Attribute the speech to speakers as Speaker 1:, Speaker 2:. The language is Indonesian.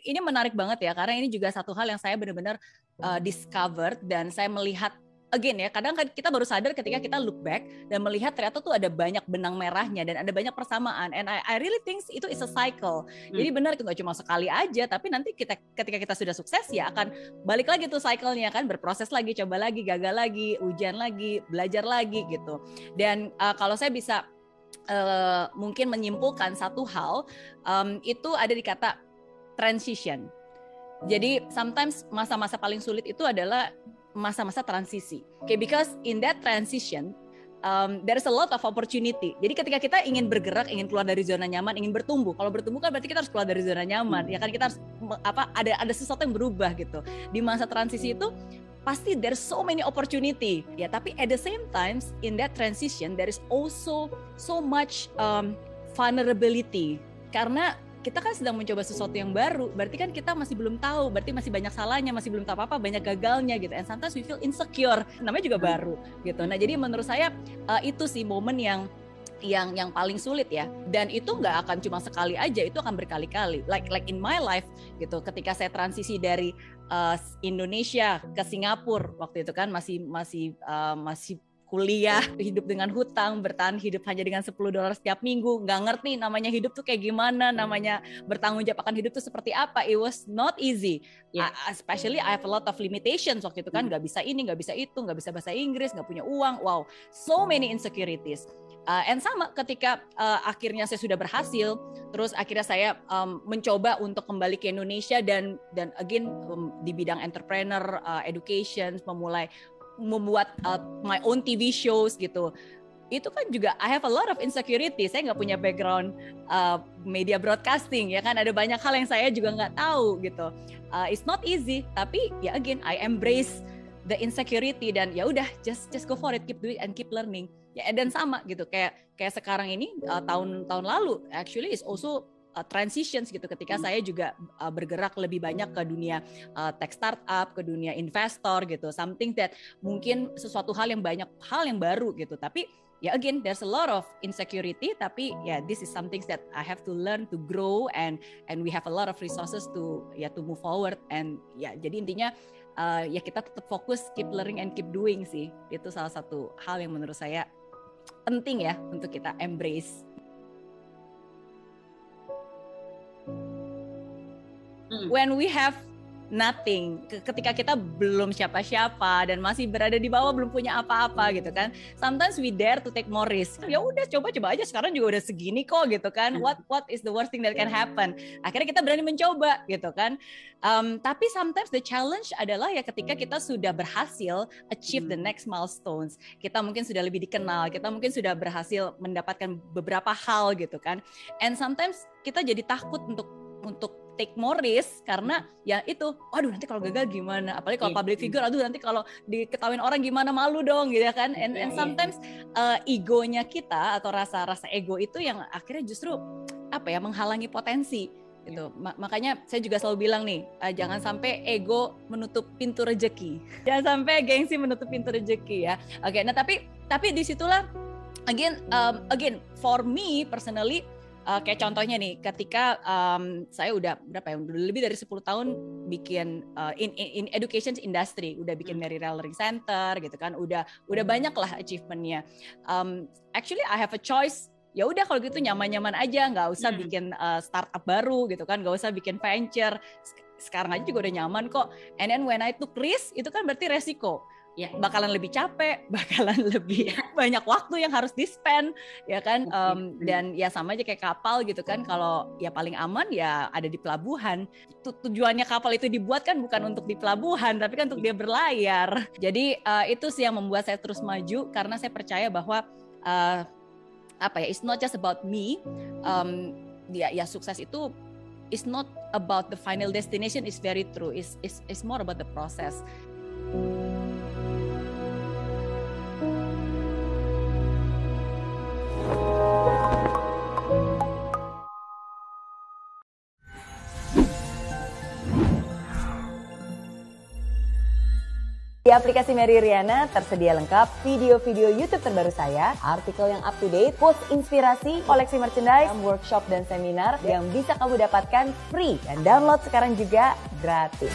Speaker 1: ini menarik banget ya, karena ini juga satu hal yang saya benar-benar discovered dan saya melihat again ya, kadang kan kita baru sadar ketika kita look back dan melihat ternyata tuh ada banyak benang merahnya dan ada banyak persamaan. And I really think itu is a cycle. Jadi benar itu nggak cuma sekali aja, tapi nanti ketika kita sudah sukses ya akan balik lagi tuh cycle-nya kan, berproses lagi, coba lagi, gagal lagi, ujian lagi, belajar lagi gitu. Dan kalau saya bisa mungkin menyimpulkan satu hal, itu ada di kata transition. Jadi sometimes masa-masa paling sulit itu adalah masa-masa transisi. Okay, because in that transition there is a lot of opportunity. Jadi ketika kita ingin bergerak, ingin keluar dari zona nyaman, ingin bertumbuh. Kalau bertumbuh kan berarti kita harus keluar dari zona nyaman. Ya kan kita harus ada sesuatu yang berubah gitu. Di masa transisi itu pasti there's so many opportunity. Ya, tapi at the same time in that transition there is also so much vulnerability. Karena kita kan sedang mencoba sesuatu yang baru, berarti kan kita masih belum tahu, berarti masih banyak salahnya, masih belum tahu apa-apa, banyak gagalnya gitu. And sometimes we feel insecure, namanya juga baru gitu. Nah jadi menurut saya itu sih momen yang paling sulit ya. Dan itu nggak akan cuma sekali aja, itu akan berkali-kali. Like in my life gitu, ketika saya transisi dari Indonesia ke Singapura waktu itu kan masih kuliah, hidup dengan hutang, bertahan hidup hanya dengan $10 setiap minggu, nggak ngerti namanya hidup tuh kayak gimana, namanya bertanggung jawab akan hidup tuh seperti apa. It was not easy, especially I have a lot of limitations waktu itu kan, nggak bisa ini, nggak bisa itu, nggak bisa bahasa Inggris, nggak punya uang, wow, so many insecurities. And sama ketika akhirnya saya sudah berhasil, terus akhirnya saya mencoba untuk kembali ke Indonesia dan again di bidang entrepreneur, education, membuat my own TV shows gitu. Itu kan juga I have a lot of insecurity. Saya nggak punya background media broadcasting ya kan, ada banyak hal yang saya juga nggak tahu gitu. It's not easy, tapi ya again I embrace the insecurity dan ya udah just go for it, keep doing and keep learning. Ya dan sama gitu kayak sekarang ini tahun lalu actually is also transitions gitu, ketika saya juga bergerak lebih banyak ke dunia tech startup, ke dunia investor gitu, something that mungkin sesuatu hal yang banyak hal yang baru gitu, tapi ya again there's a lot of insecurity, tapi ya this is something that I have to learn to grow and we have a lot of resources to move forward. And ya jadi intinya ya kita tetap fokus, keep learning and keep doing sih, itu salah satu hal yang menurut saya penting ya untuk kita embrace. When we have nothing, ketika kita belum siapa-siapa dan masih berada di bawah, belum punya apa-apa gitu kan, sometimes we dare to take more risk. Ya udah coba aja, sekarang juga udah segini kok gitu kan, what is the worst thing that can happen, akhirnya kita berani mencoba gitu kan. Tapi sometimes the challenge adalah ya ketika kita sudah berhasil achieve the next milestones, kita mungkin sudah lebih dikenal, kita mungkin sudah berhasil mendapatkan beberapa hal gitu kan, and sometimes kita jadi takut untuk take more risk karena ya itu, waduh nanti kalau gagal gimana, apalagi kalau public figure, aduh nanti kalau diketahuin orang gimana, malu dong gitu ya kan. And sometimes egonya kita atau rasa ego itu yang akhirnya justru menghalangi potensi gitu. Makanya saya juga selalu bilang nih, jangan sampai ego menutup pintu rejeki, jangan sampai gengsi menutup pintu rejeki ya. Oke, nah tapi disitulah again for me personally, kayak contohnya nih, ketika saya udah lebih dari 10 tahun bikin in education industry, udah bikin Mary Raleigh Center gitu kan, udah banyak lah achievementnya. Actually I have a choice, ya udah kalau gitu nyaman-nyaman aja, nggak usah bikin startup baru gitu kan, nggak usah bikin venture, sekarang aja juga udah nyaman kok. And then when I took risk, itu kan berarti resiko. Ya, bakalan lebih capek, bakalan lebih banyak waktu yang harus di-spend ya kan, dan ya sama aja kayak kapal gitu kan, kalau ya paling aman ya ada di pelabuhan. Tujuannya kapal itu dibuat kan bukan untuk di pelabuhan, tapi kan untuk dia berlayar. Jadi itu sih yang membuat saya terus maju, karena saya percaya bahwa it's not just about me. Ya sukses itu is not about the final destination, is very true. It's more about the process.
Speaker 2: aplikasi Mary Riana tersedia lengkap video-video YouTube terbaru saya, artikel yang up to date, quotes inspirasi, koleksi merchandise, workshop dan seminar yang bisa kamu dapatkan free dan download sekarang juga gratis.